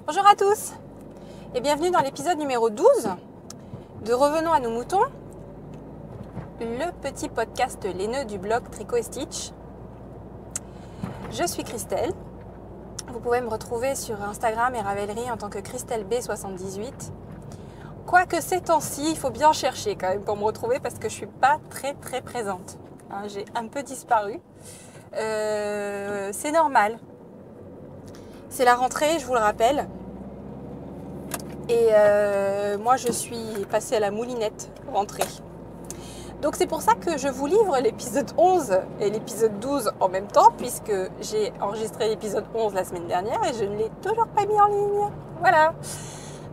Bonjour à tous et bienvenue dans l'épisode numéro 12 de Revenons à nos moutons, le petit podcast laineux du blog Tricot et Stitch. Je suis Christelle. Vous pouvez me retrouver sur Instagram et Ravelry en tant que ChristelleB78. Quoique ces temps-ci, il faut bien chercher quand même pour me retrouver parce que je ne suis pas très présente. J'ai un peu disparu. C'est normal. C'est la rentrée, je vous le rappelle. Et moi, je suis passée à la moulinette rentrée. Donc, c'est pour ça que je vous livre l'épisode 11 et l'épisode 12 en même temps, puisque j'ai enregistré l'épisode 11 la semaine dernière et je ne l'ai toujours pas mis en ligne. Voilà.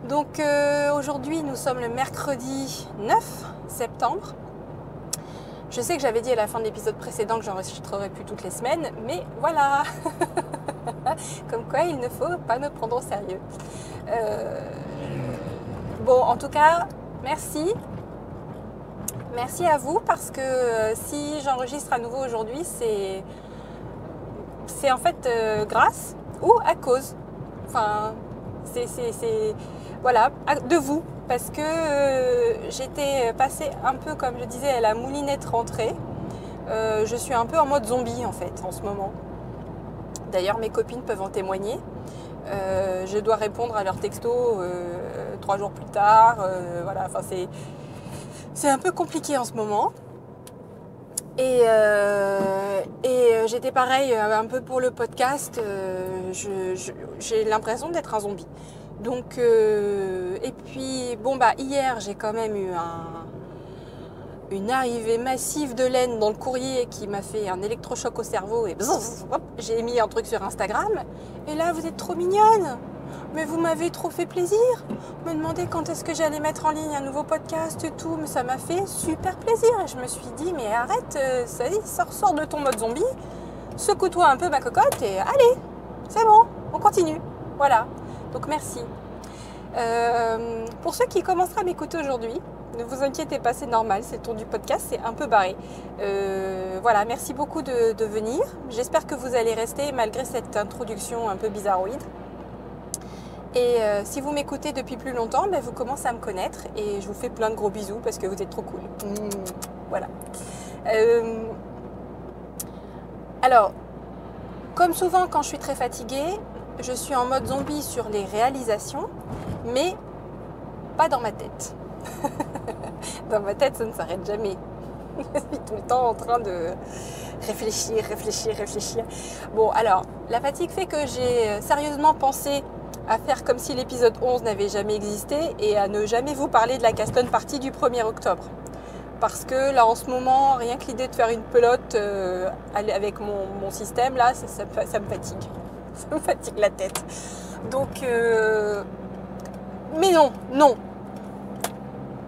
Donc, aujourd'hui, nous sommes le mercredi 9 septembre. Je sais que j'avais dit à la fin de l'épisode précédent que j'enregistrerais plus toutes les semaines, mais voilà. Comme quoi, il ne faut pas me prendre au sérieux. Bon, en tout cas, merci. Merci à vous parce que si j'enregistre à nouveau aujourd'hui, c'est en fait grâce ou à cause. Enfin, c'est voilà, de vous. Parce que j'étais passée un peu, comme je disais, à la moulinette rentrée. Je suis un peu en mode zombie en fait en ce moment. D'ailleurs, mes copines peuvent en témoigner. Je dois répondre à leurs textos 3 jours plus tard. Voilà, enfin c'est un peu compliqué en ce moment. Et j'étais pareil un peu pour le podcast. J'ai l'impression d'être un zombie. Donc, et puis, bon, hier, j'ai quand même eu une arrivée massive de laine dans le courrier qui m'a fait un électrochoc au cerveau et hop, j'ai mis un truc sur Instagram. Et là, vous êtes trop mignonne. Mais vous m'avez trop fait plaisir. Me demander quand est-ce que j'allais mettre en ligne un nouveau podcast et tout. Mais ça m'a fait super plaisir. Et je me suis dit, mais arrête, ça y est, sors de ton mode zombie. Secoue-toi un peu ma cocotte et allez, c'est bon, on continue. Voilà. Donc merci. Pour ceux qui commenceraient à m'écouter aujourd'hui, ne vous inquiétez pas, c'est normal, c'est le tour du podcast, c'est un peu barré. Voilà, merci beaucoup de venir. J'espère que vous allez rester malgré cette introduction un peu bizarroïde. Et si vous m'écoutez depuis plus longtemps, vous commencez à me connaître et je vous fais plein de gros bisous parce que vous êtes trop cool. Voilà. Alors, comme souvent quand je suis très fatiguée, je suis en mode zombie sur les réalisations, mais pas dans ma tête. Dans ma tête, ça ne s'arrête jamais. Je suis tout le temps en train de réfléchir. Bon, alors, la fatigue fait que j'ai sérieusement pensé à faire comme si l'épisode 11 n'avait jamais existé et à ne jamais vous parler de la Caston Party du 1er octobre. Parce que là, en ce moment, rien que l'idée de faire une pelote avec mon système, là, ça me fatigue. Ça me fatigue la tête. Donc, mais non.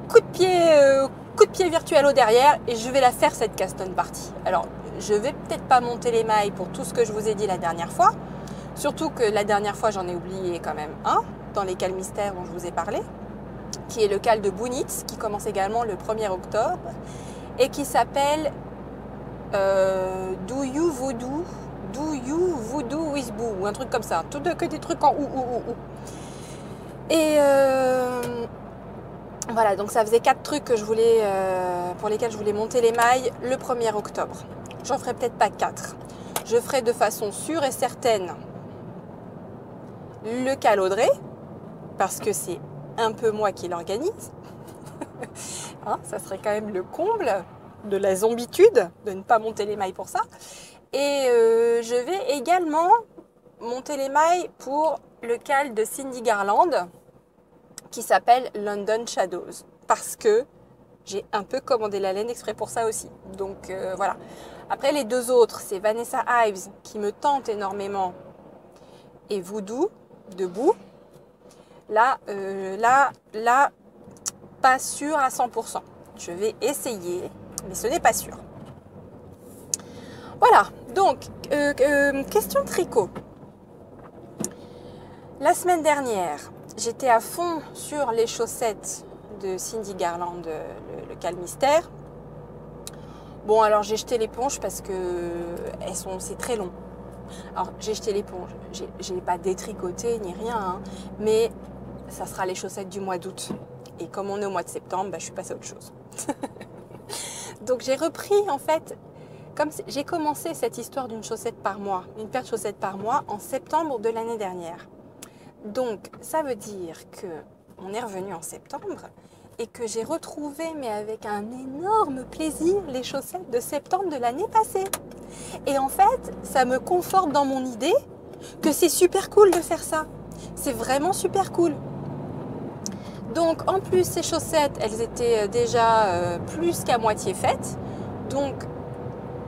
Coup de pied virtuel au derrière et je vais la faire cette Caston Party. Alors, je vais peut-être pas monter les mailles pour tout ce que je vous ai dit la dernière fois. Surtout que la dernière fois, j'en ai oublié quand même un dans les cals mystères dont je vous ai parlé, qui est le cal de Bounitz, qui commence également le 1er octobre et qui s'appelle Do You Voodoo with Boo ou un truc comme ça. Que des trucs en ou. Et voilà, donc ça faisait 4 trucs que je voulais, pour lesquels je voulais monter les mailles le 1er octobre. J'en ferai peut-être pas 4. Je ferai de façon sûre et certaine le cal Audrey, parce que c'est un peu moi qui l'organise. Ça serait quand même le comble de la zombitude de ne pas monter les mailles pour ça. Et je vais également monter les mailles pour le cal de Cindy Garland qui s'appelle London Shadows parce que j'ai un peu commandé la laine exprès pour ça aussi. Donc voilà. Après les deux autres, c'est Vanessa Ives qui me tente énormément et Voodoo debout. Là, pas sûr à 100%. Je vais essayer, mais ce n'est pas sûr. Voilà, donc, question tricot. La semaine dernière, j'étais à fond sur les chaussettes de Cindy Garland, le cal mystère. Bon, alors j'ai jeté l'éponge parce que c'est très long. Alors j'ai jeté l'éponge, j'ai pas détricoté ni rien, hein, mais ça sera les chaussettes du mois d'août. Et comme on est au mois de septembre, bah, je suis passée à autre chose. Donc j'ai repris en fait, comme j'ai commencé cette histoire d'une chaussette par mois, une paire de chaussettes par mois en septembre de l'année dernière. Donc ça veut dire que on est revenu en septembre et que j'ai retrouvé, mais avec un énorme plaisir, les chaussettes de septembre de l'année passée. Et en fait, ça me conforte dans mon idée que c'est super cool de faire ça. C'est vraiment super cool. Donc en plus, ces chaussettes, elles étaient déjà plus qu'à moitié faites. Donc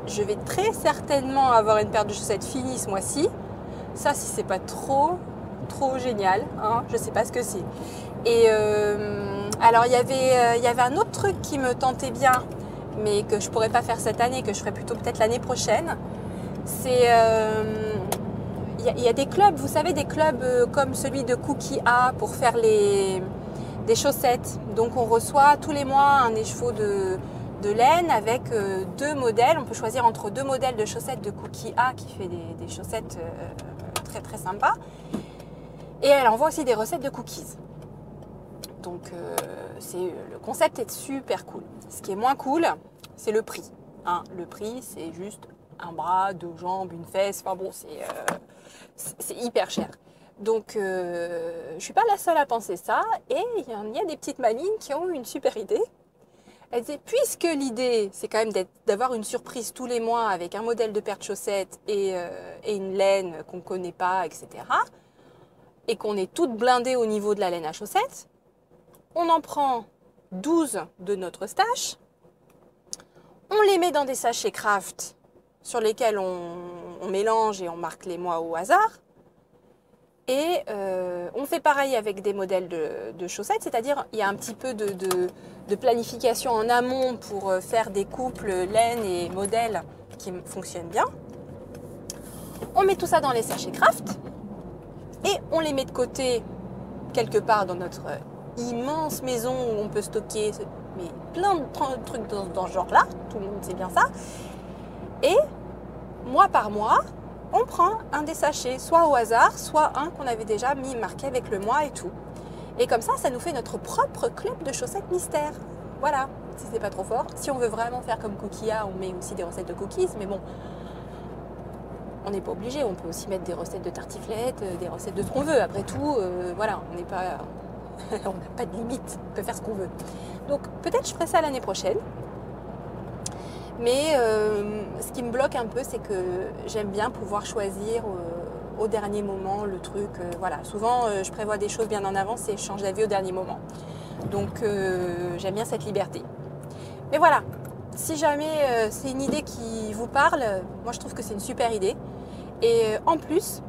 je vais très certainement avoir une paire de chaussettes finies ce mois-ci. Ça, si c'est pas trop génial, hein, je sais pas ce que c'est. Et alors il y avait un autre truc qui me tentait bien, mais que je pourrais pas faire cette année, que je ferai plutôt peut-être l'année prochaine. C'est il y a des clubs, vous savez, des clubs comme celui de Cookie A pour faire des chaussettes. Donc on reçoit tous les mois un écheveau de laine avec deux modèles. On peut choisir entre deux modèles de chaussettes de Cookie A qui fait des chaussettes très très sympas. Et elle envoie aussi des recettes de cookies. Donc le concept est super cool. Ce qui est moins cool, c'est le prix. Hein. Le prix, c'est juste un bras, deux jambes, une fesse. Enfin bon, c'est hyper cher. Donc je ne suis pas la seule à penser ça. Et il y a des petites malines qui ont eu une super idée. Elle disait, puisque l'idée, c'est quand même d'avoir une surprise tous les mois avec un modèle de paire de chaussettes et une laine qu'on ne connaît pas, etc., et qu'on est toutes blindées au niveau de la laine à chaussettes, on en prend 12 de notre stash, on les met dans des sachets craft sur lesquels on mélange et on marque les mois au hasard, et on fait pareil avec des modèles de chaussettes, c'est-à-dire il y a un petit peu de planification en amont pour faire des couples laine et modèles qui fonctionnent bien. On met tout ça dans les sachets craft et on les met de côté quelque part dans notre immense maison où on peut stocker plein de trucs dans ce genre-là, tout le monde sait bien ça. Et mois par mois, on prend un des sachets, soit au hasard, soit un qu'on avait déjà marqué avec le mois et tout. Et comme ça nous fait notre propre club de chaussettes mystère. Voilà, si c'est pas trop fort. Si on veut vraiment faire comme Cookie A, on met aussi des recettes de cookies, mais bon, on n'est pas obligé. On peut aussi mettre des recettes de tartiflettes, des recettes de ce qu'on veut. Après tout, voilà, on n'est pas, on n'a pas de limite. On peut faire ce qu'on veut. Donc peut-être je ferai ça l'année prochaine. Mais ce qui me bloque un peu, c'est que j'aime bien pouvoir choisir au dernier moment le truc. Voilà, souvent je prévois des choses bien en avance et je change d'avis au dernier moment. Donc j'aime bien cette liberté. Mais voilà, si jamais c'est une idée qui vous parle, moi je trouve que c'est une super idée. Et en plus,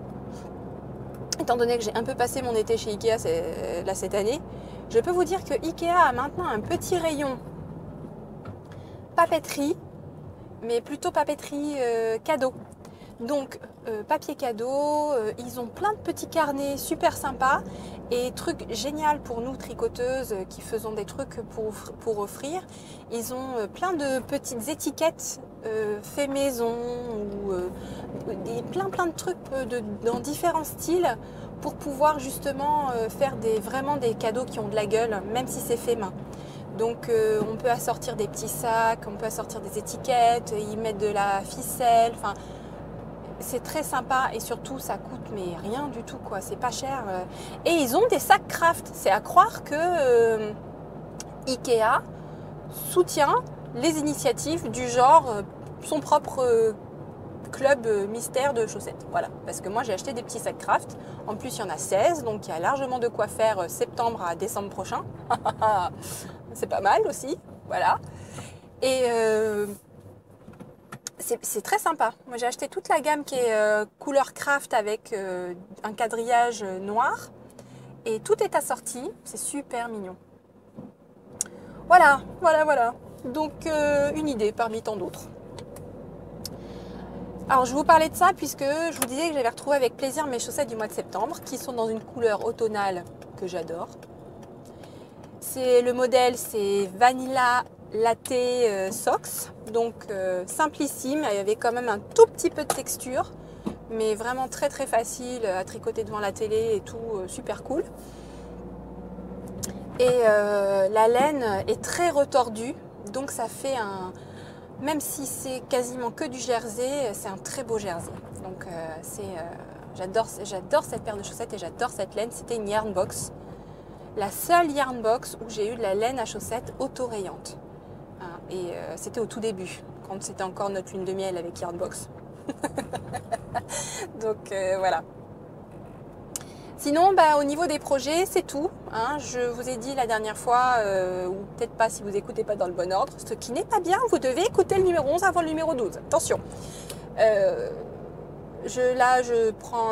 étant donné que j'ai un peu passé mon été chez Ikea cette année, je peux vous dire que Ikea a maintenant un petit rayon papeterie, mais plutôt papeterie cadeau. Donc papier cadeau, ils ont plein de petits carnets super sympas et truc génial pour nous tricoteuses qui faisons des trucs pour offrir. Ils ont plein de petites étiquettes fait maison ou plein de trucs dans différents styles pour pouvoir justement faire vraiment des cadeaux qui ont de la gueule, même si c'est fait main. Donc on peut assortir des petits sacs, on peut assortir des étiquettes, y mettre de la ficelle, enfin c'est très sympa et surtout ça coûte mais rien du tout quoi, c'est pas cher. Et ils ont des sacs craft, c'est à croire que Ikea soutient les initiatives du genre son propre club mystère de chaussettes. Voilà, parce que moi j'ai acheté des petits sacs craft, en plus il y en a 16, donc il y a largement de quoi faire septembre à décembre prochain. C'est pas mal aussi, voilà. Et c'est très sympa. Moi j'ai acheté toute la gamme qui est couleur craft avec un quadrillage noir et tout est assorti, c'est super mignon. Voilà. Donc une idée parmi tant d'autres. Alors je vous parlais de ça puisque je vous disais que j'avais retrouvé avec plaisir mes chaussettes du mois de septembre qui sont dans une couleur automnale que j'adore. Le modèle c'est Vanilla Latte Socks, donc simplissime, il y avait quand même un tout petit peu de texture mais vraiment très très facile à tricoter devant la télé et tout, super cool. Et la laine est très retordue, donc ça fait un... Même si c'est quasiment que du jersey, c'est un très beau jersey. Donc j'adore cette paire de chaussettes et j'adore cette laine. C'était une Yarn Box. La seule Yarn Box où j'ai eu de la laine à chaussettes auto-rayante. Hein, et c'était au tout début, quand c'était encore notre lune de miel avec Yarn Box. Donc voilà. Sinon, au niveau des projets, c'est tout. Hein. Je vous ai dit la dernière fois, ou peut-être pas si vous n'écoutez pas dans le bon ordre, ce qui n'est pas bien, vous devez écouter le numéro 11 avant le numéro 12. Attention. Je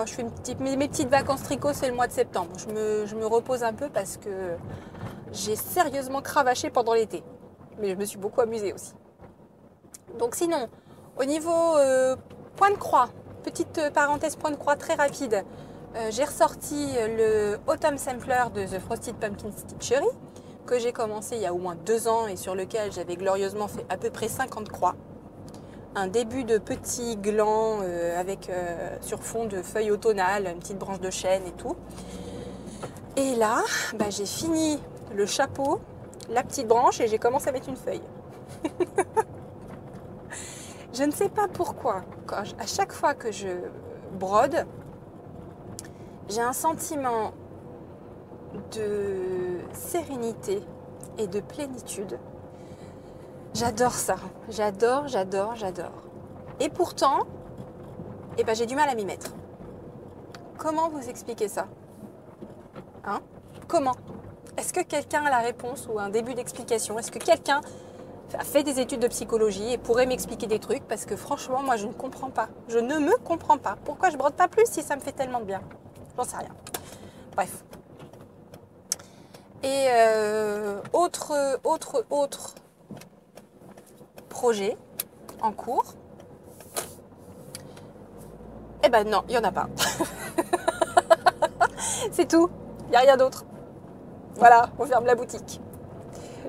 fais mes petites vacances tricot, c'est le mois de septembre. Je me repose un peu parce que j'ai sérieusement cravaché pendant l'été. Mais je me suis beaucoup amusée aussi. Donc sinon, au niveau point de croix, petite parenthèse point de croix très rapide. J'ai ressorti le Autumn Sampler de The Frosted Pumpkin Stitchery que j'ai commencé il y a au moins 2 ans et sur lequel j'avais glorieusement fait à peu près 50 croix. Un début de petit gland avec sur fond de feuilles automnales, une petite branche de chêne et tout. Et là, j'ai fini le chapeau, la petite branche et j'ai commencé à mettre une feuille. Je ne sais pas pourquoi, à chaque fois que je brode, j'ai un sentiment de sérénité et de plénitude. J'adore ça. J'adore. Et pourtant, j'ai du mal à m'y mettre. Comment vous expliquer ça? Hein? Comment? Est-ce que quelqu'un a la réponse ou un début d'explication? Est-ce que quelqu'un a fait des études de psychologie et pourrait m'expliquer des trucs? Parce que franchement, moi, je ne comprends pas. Je ne me comprends pas. Pourquoi je brode pas plus si ça me fait tellement de bien? J'en sais rien. Bref. Et autre projet en cours. Non, il n'y en a pas. C'est tout. Il n'y a rien d'autre. Voilà, on ferme la boutique.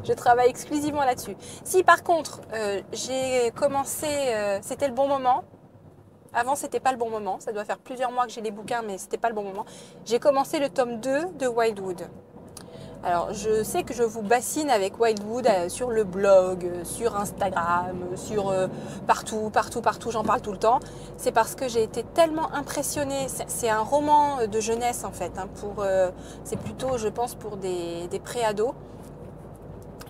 Je travaille exclusivement là-dessus. Si par contre, j'ai commencé, c'était le bon moment. Avant, c'était pas le bon moment. Ça doit faire plusieurs mois que j'ai les bouquins, mais c'était pas le bon moment. J'ai commencé le tome 2 de Wildwood. Alors, je sais que je vous bassine avec Wildwood sur le blog, sur Instagram, sur partout, j'en parle tout le temps. C'est parce que j'ai été tellement impressionnée. C'est un roman de jeunesse, en fait. Hein, c'est plutôt, je pense, pour des pré-ados.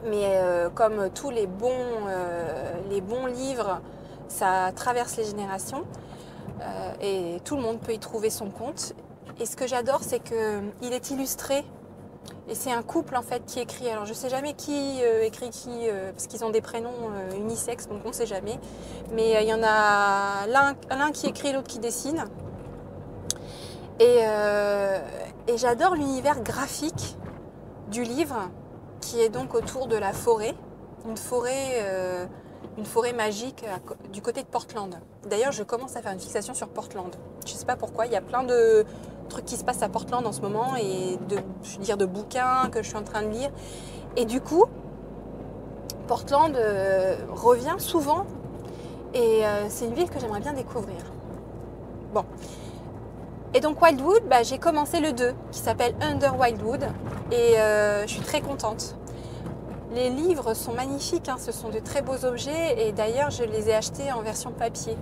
Mais comme tous les bons livres, ça traverse les générations. Et tout le monde peut y trouver son compte. Et ce que j'adore, c'est qu'il est illustré. Et c'est un couple en fait qui écrit. Alors je sais jamais qui écrit qui, parce qu'ils ont des prénoms unisexes, donc on ne sait jamais. Mais il y en a l'un qui écrit, l'autre qui dessine. Et j'adore l'univers graphique du livre, qui est donc autour de la forêt. Une forêt magique du côté de Portland. D'ailleurs, je commence à faire une fixation sur Portland. Je ne sais pas pourquoi, il y a plein de trucs qui se passent à Portland en ce moment et de bouquins que je suis en train de lire. Et du coup, Portland revient souvent et c'est une ville que j'aimerais bien découvrir. Bon. Et donc Wildwood, j'ai commencé le 2 qui s'appelle Under Wildwood et je suis très contente. Les livres sont magnifiques, hein, ce sont de très beaux objets et d'ailleurs je les ai achetés en version papier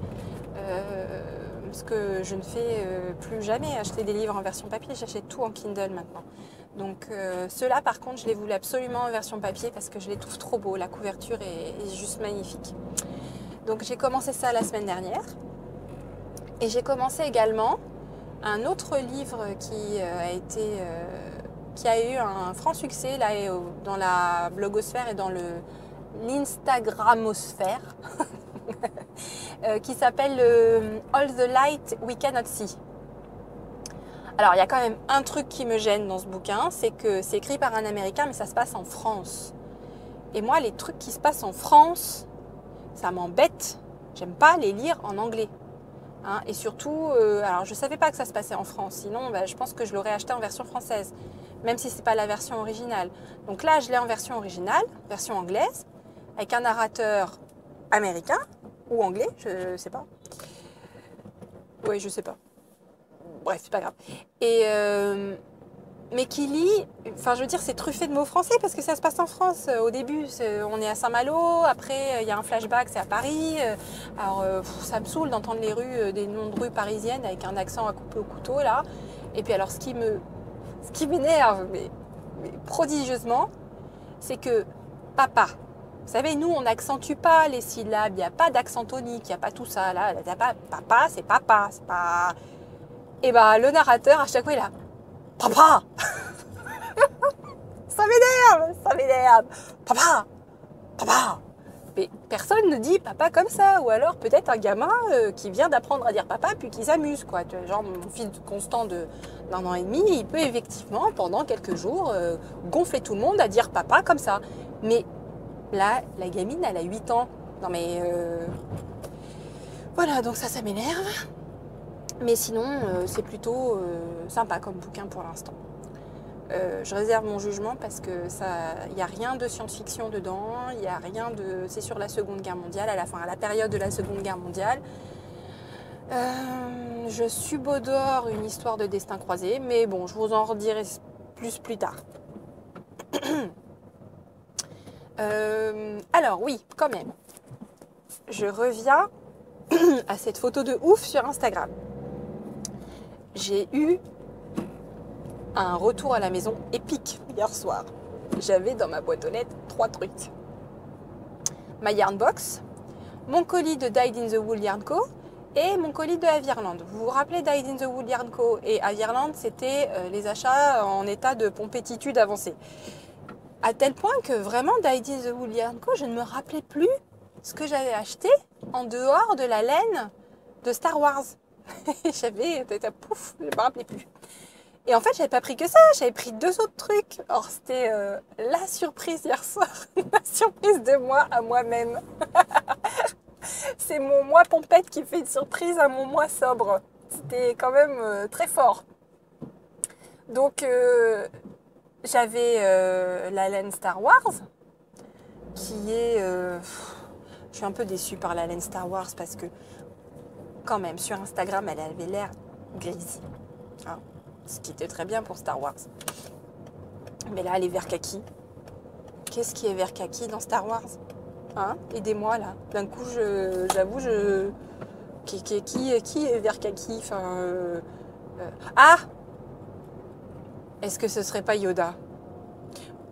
parce que je ne fais plus jamais acheter des livres en version papier, j'achète tout en Kindle maintenant. Donc ceux-là par contre je les voulais absolument en version papier parce que je les trouve trop beaux, la couverture est juste magnifique. Donc j'ai commencé ça la semaine dernière et j'ai commencé également un autre livre qui a eu un franc succès là, dans la blogosphère et dans l'Instagramosphère qui s'appelle All the Light We Cannot See. Alors il y a quand même un truc qui me gêne dans ce bouquin, c'est que c'est écrit par un Américain mais ça se passe en France. Et moi les trucs qui se passent en France, ça m'embête. J'aime pas les lire en anglais. Hein, et surtout, alors je ne savais pas que ça se passait en France, sinon je pense que je l'aurais acheté en version française, même si ce n'est pas la version originale. Donc là, je l'ai en version originale, version anglaise, avec un narrateur américain ou anglais, je ne sais pas. Ouais, je sais pas. Bref, c'est pas grave. Et mais qui lit, enfin je veux dire, c'est truffé de mots français parce que ça se passe en France. Au début, on est à Saint-Malo, après il y a un flashback, c'est à Paris. Alors ça me saoule d'entendre les rues, des noms de rues parisiennes avec un accent à couper au couteau là. Et puis alors ce qui m'énerve, mais prodigieusement, c'est que papa. Vous savez, nous, on n'accentue pas les syllabes, il n'y a pas d'accent tonique, il n'y a pas tout ça. Là, y a pas, papa, c'est papa, c'est pas... Et ben, le narrateur, à chaque fois, il a papa. Ça m'énerve, papa, papa. Mais personne ne dit papa comme ça, ou alors peut-être un gamin qui vient d'apprendre à dire papa puis qui s'amuse, quoi. Genre mon fils Constant d'un an et demi, il peut effectivement pendant quelques jours gonfler tout le monde à dire papa comme ça. Mais là, la gamine, elle a 8 ans. Non mais voilà, donc ça m'énerve. Mais sinon, c'est plutôt sympa comme bouquin pour l'instant. Je réserve mon jugement parce que il n'y a rien de science-fiction dedans, il n'y a rien de... C'est sur la Seconde Guerre mondiale, à la période de la Seconde Guerre mondiale. Je subodore une histoire de destin croisé, mais bon, je vous en redirai plus tard. Alors oui, quand même, je reviens à cette photo de ouf sur Instagram. J'ai eu un retour à la maison épique hier soir. J'avais dans ma boîte aux lettres 3 trucs. Ma yarn box, mon colis de Dyed in the Wool Yarn Co. et mon colis de Avirland. Vous vous rappelez Dyed in the Wool Yarn Co. et Avirland, c'était les achats en état de pompétitude avancée. À tel point que vraiment Dyed in the Wool Yarn Co. je ne me rappelais plus ce que j'avais acheté en dehors de la laine de Star Wars. Pouf, je ne me rappelais plus. Et en fait, j'avais pas pris que ça, j'avais pris 2 autres trucs. Or, c'était la surprise hier soir, la surprise de moi à moi-même. C'est mon moi pompette qui fait une surprise à mon moi sobre. C'était quand même très fort. Donc, j'avais la laine Star Wars, qui est... je suis un peu déçue par la laine Star Wars parce que, quand même, sur Instagram, elle avait l'air grise. Hein, ce qui était très bien pour Star Wars. Mais là, elle est vert kaki. Qu'est-ce qui est vert kaki dans Star Wars? Hein? Aidez-moi là. D'un coup, j'avoue, qui est vert kaki? Enfin, Ah! Est-ce que ce serait pas Yoda?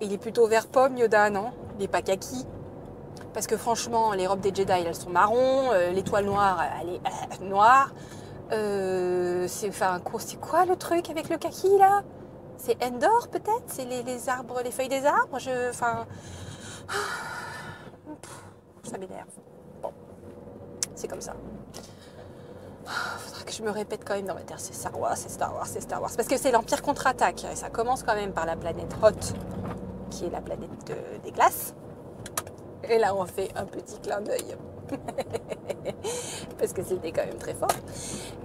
Il est plutôt vert pomme, Yoda, non? Il n'est pas kaki. Parce que franchement, les robes des Jedi, elles sont marron. L'étoile noire, elle est noire. C'est quoi le truc avec le kaki là? C'est Endor peut-être? C'est les arbres, les feuilles des arbres? Ça m'énerve. Bon, c'est comme ça. Faudra que je me répète quand même dans ma tête, c'est Star Wars, c'est Star Wars, c'est Star Wars. Parce que c'est l'Empire contre-attaque. Et ça commence quand même par la planète Hoth, qui est la planète des glaces. Et là, on fait un petit clin d'œil. Parce que c'était quand même très fort.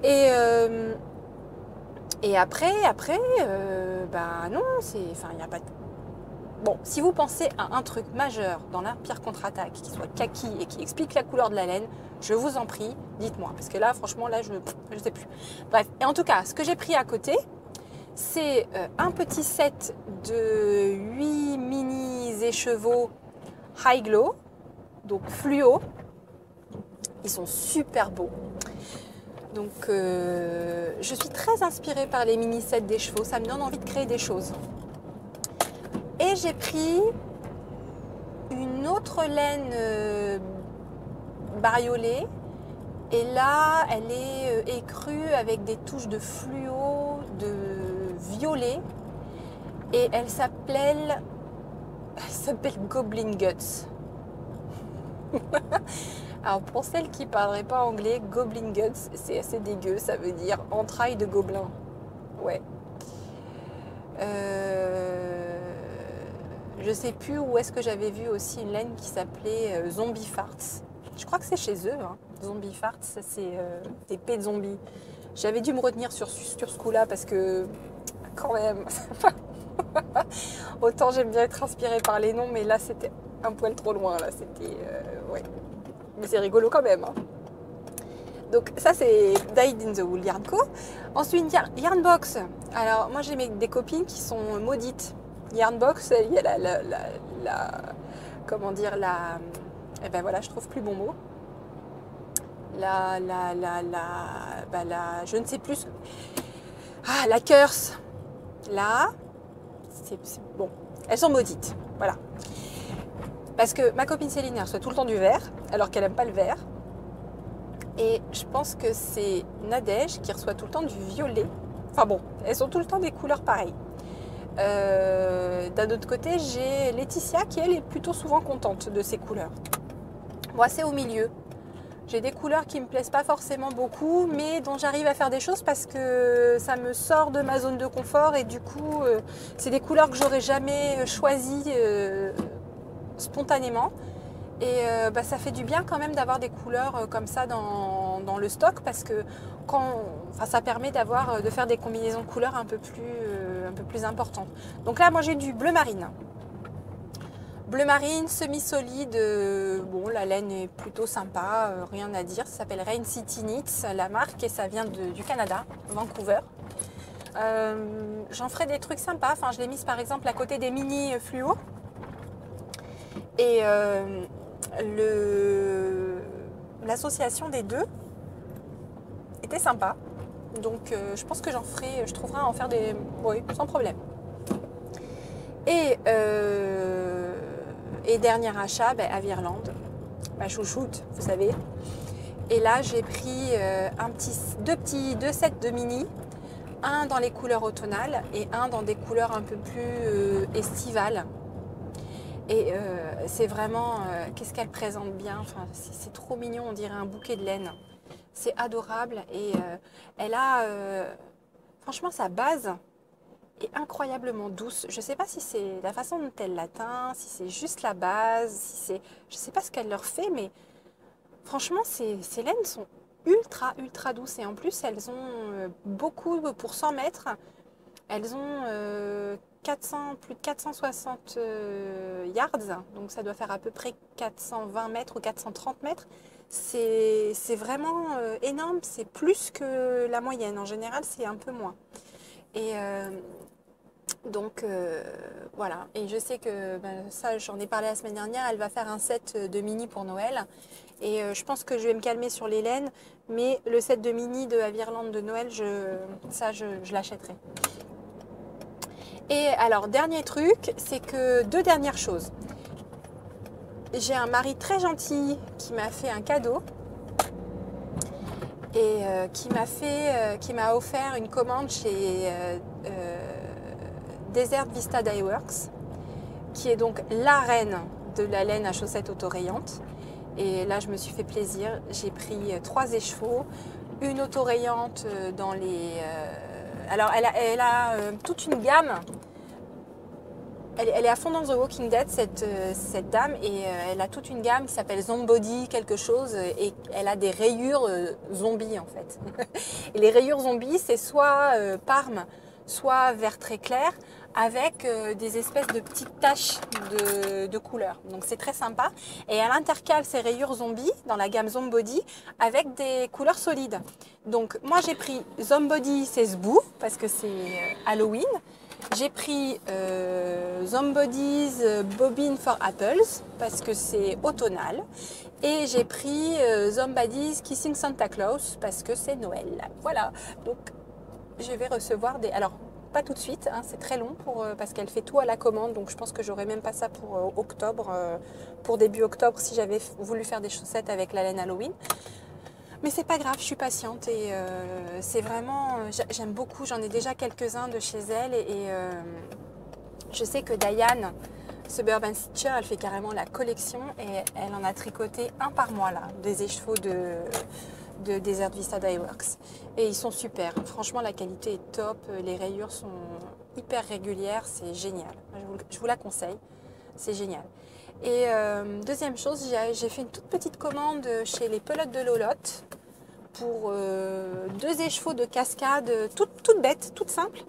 Et après, non, il n'y a pas de... Bon, si vous pensez à un truc majeur dans l'Empire contre-attaque, qui soit kaki et qui explique la couleur de la laine, je vous en prie, dites-moi. Parce que là, franchement, je ne sais plus. Bref, et en tout cas, ce que j'ai pris à côté, c'est un petit set de 8 mini écheveaux High Glow, donc fluo. Ils sont super beaux. Donc, je suis très inspirée par les mini-sets des chevaux. Ça me donne envie de créer des choses. Et j'ai pris une autre laine bariolée. Et là, elle est écrue avec des touches de fluo, de violet. Et elle s'appelle Goblin Guts. Alors pour celles qui ne parleraient pas anglais, Goblin Guts, c'est assez dégueu, ça veut dire entrailles de gobelin. Ouais. Je sais plus où est-ce que j'avais vu aussi une laine qui s'appelait Zombie Farts. Je crois que c'est chez eux, hein. Zombie Farts, c'est des pets de zombies. J'avais dû me retenir sur ce coup-là parce que quand même, autant j'aime bien être inspirée par les noms, mais là c'était un poil trop loin. Là, c'était ouais. Mais c'est rigolo quand même. Hein. Donc ça c'est Dyed in the Wool Yarn Co. Ensuite Yarnbox. Alors moi j'ai des copines qui sont maudites. Yarnbox, il y a comment dire eh ben voilà, je trouve plus bon mot. Je ne sais plus. Ah, la curse. Là, c'est bon. Elles sont maudites. Voilà. Parce que ma copine Céline, elle reçoit tout le temps du vert, alors qu'elle n'aime pas le vert. Et je pense que c'est Nadège qui reçoit tout le temps du violet. Enfin bon, elles ont tout le temps des couleurs pareilles. D'un autre côté, j'ai Laetitia qui, elle, est plutôt souvent contente de ces couleurs. Moi, c'est au milieu. J'ai des couleurs qui ne me plaisent pas forcément beaucoup, mais dont j'arrive à faire des choses parce que ça me sort de ma zone de confort et du coup, c'est des couleurs que j'aurais jamais choisies spontanément. Et ça fait du bien quand même d'avoir des couleurs comme ça dans le stock parce que ça permet de faire des combinaisons de couleurs un peu plus importantes. Donc là, moi j'ai du bleu marine. Bleu marine, semi-solide, bon la laine est plutôt sympa, rien à dire, ça s'appelle Rain City Knits, la marque, et ça vient du Canada, Vancouver. J'en ferai des trucs sympas, enfin je l'ai mise par exemple à côté des mini fluo. Et l'association des deux était sympa, donc je pense que je trouverai à en faire des, oui, sans problème. Et dernier achat, Avirland, ma chouchoute, vous savez. Et là, j'ai pris deux sets de mini, un dans les couleurs automnales et un dans des couleurs un peu plus estivales. Et c'est vraiment, qu'est-ce qu'elle présente bien, enfin, c'est trop mignon, on dirait un bouquet de laine. C'est adorable et elle a, franchement, sa base est incroyablement douce. Je ne sais pas si c'est la façon dont elle la teint, si c'est juste la base, je ne sais pas ce qu'elle leur fait, mais franchement, ces laines sont ultra, ultra douces. Et en plus, elles ont beaucoup, pour 100 mètres, elles ont plus de 460 yards, donc ça doit faire à peu près 420 mètres ou 430 mètres. C'est vraiment énorme, c'est plus que la moyenne. En général, c'est un peu moins. Et donc voilà, et je sais que ça j'en ai parlé la semaine dernière, elle va faire un set de mini pour Noël et je pense que je vais me calmer sur les laines, mais le set de mini de Avirland de Noël, je l'achèterai. Et alors dernier truc, c'est que deux dernières choses. J'ai un mari très gentil qui m'a fait un cadeau et qui m'a offert une commande chez Desert Vista Dye Works, qui est donc la reine de la laine à chaussettes autorayante. Et là, je me suis fait plaisir. J'ai pris 3 écheveaux, une autorayante dans les... alors, elle a toute une gamme. Elle est à fond dans The Walking Dead, cette dame, et elle a toute une gamme qui s'appelle Zombody quelque chose, et elle a des rayures zombies en fait. Et les rayures zombies, c'est soit parme, soit vert très clair, avec des espèces de petites taches de couleur. Donc c'est très sympa. Et elle intercale ces rayures zombies dans la gamme Zombody avec des couleurs solides. Donc moi j'ai pris Zombody, c'est Zboo, parce que c'est Halloween. J'ai pris Zombody's Bobbin for Apples parce que c'est automnal. Et j'ai pris Zombody's Kissing Santa Claus parce que c'est Noël. Voilà, donc je vais recevoir des... Alors, pas tout de suite, hein, c'est très long parce qu'elle fait tout à la commande. Donc je pense que j'aurai même pas ça pour octobre, pour début octobre si j'avais voulu faire des chaussettes avec la laine Halloween. Mais c'est pas grave, je suis patiente et c'est vraiment, j'aime beaucoup, j'en ai déjà quelques-uns de chez elle et je sais que Diane, Suburban Stitcher, elle fait carrément la collection et elle en a tricoté un par mois là, des écheveaux de Desert Vista Dye Works. Et ils sont super, franchement la qualité est top, les rayures sont hyper régulières, c'est génial, je vous la conseille, c'est génial. Et deuxième chose, j'ai fait une toute petite commande chez les Pelotes de Lolotte pour 2 écheveaux de cascade, toute bête, toute simple,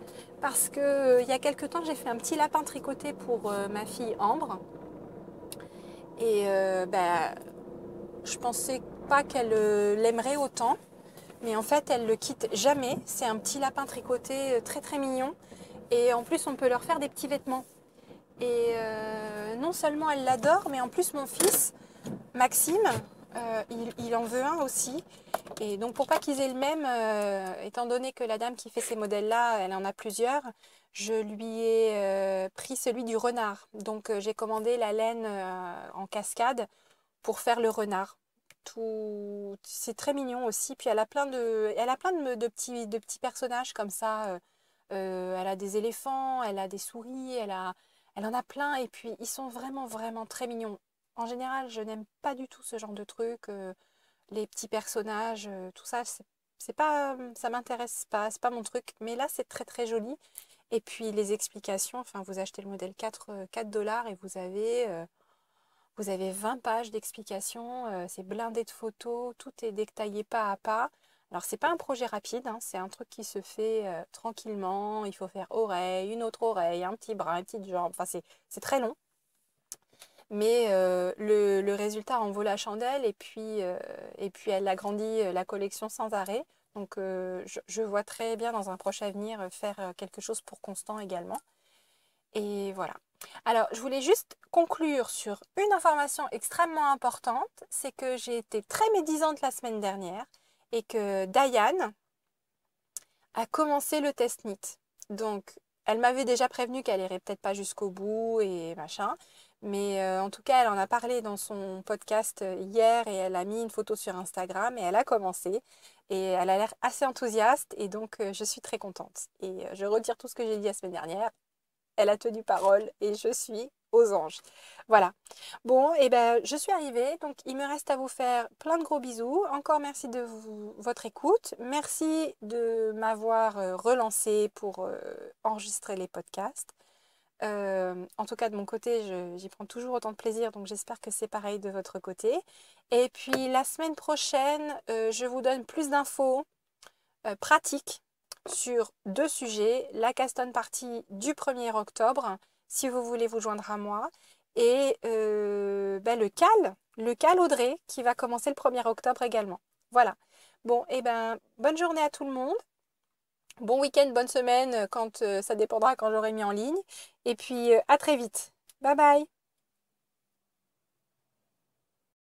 parce que il y a quelques temps j'ai fait un petit lapin tricoté pour ma fille Ambre. Et je pensais pas qu'elle l'aimerait autant, mais en fait, elle le quitte jamais. C'est un petit lapin tricoté très très mignon. Et en plus, on peut leur faire des petits vêtements. Et non seulement elle l'adore, mais en plus mon fils, Maxime, il en veut un aussi. Et donc pour pas qu'ils aient le même, étant donné que la dame qui fait ces modèles-là, elle en a plusieurs, je lui ai pris celui du renard. Donc j'ai commandé la laine en cascade pour faire le renard. Tout, c'est très mignon aussi. Puis elle a plein de petits personnages comme ça. Elle a des éléphants, elle a des souris, elle en a plein. Et puis ils sont vraiment vraiment très mignons. En général, je n'aime pas du tout ce genre de truc. Les petits personnages, tout ça, c'est pas, ça m'intéresse pas, c'est pas mon truc. Mais là, c'est très très joli. Et puis les explications, enfin, vous achetez le modèle 4 dollars et vous avez 20 pages d'explications, c'est blindé de photos, tout est détaillé pas à pas. Alors, c'est pas un projet rapide, hein, c'est un truc qui se fait tranquillement. Il faut faire oreille, une autre oreille, un petit bras, une petite jambe. Enfin, c'est très long. Mais le résultat en vaut la chandelle. Et puis elle agrandit la collection sans arrêt. Donc, je vois très bien dans un proche avenir faire quelque chose pour Constant également. Et voilà. Alors, je voulais juste conclure sur une information extrêmement importante, c'est que j'ai été très médisante la semaine dernière et que Diane a commencé le test NIT. Donc, elle m'avait déjà prévenu qu'elle irait peut-être pas jusqu'au bout et machin, mais en tout cas, elle en a parlé dans son podcast hier et elle a mis une photo sur Instagram et elle a commencé et elle a l'air assez enthousiaste et donc je suis très contente. Et je retire tout ce que j'ai dit la semaine dernière. Elle a tenu parole et je suis aux anges. Voilà. Bon, et ben je suis arrivée, donc il me reste à vous faire plein de gros bisous. Encore merci de votre écoute. Merci de m'avoir relancé pour enregistrer les podcasts. En tout cas, de mon côté, j'y prends toujours autant de plaisir, donc j'espère que c'est pareil de votre côté. Et puis la semaine prochaine, je vous donne plus d'infos pratiques sur deux sujets, la Caston Party du 1er octobre, si vous voulez vous joindre à moi, et le CAL Audrey, qui va commencer le 1er octobre également. Voilà. Bon, et ben, bonne journée à tout le monde. Bon week-end, bonne semaine, quand ça dépendra quand j'aurai mis en ligne. Et puis, à très vite. Bye bye.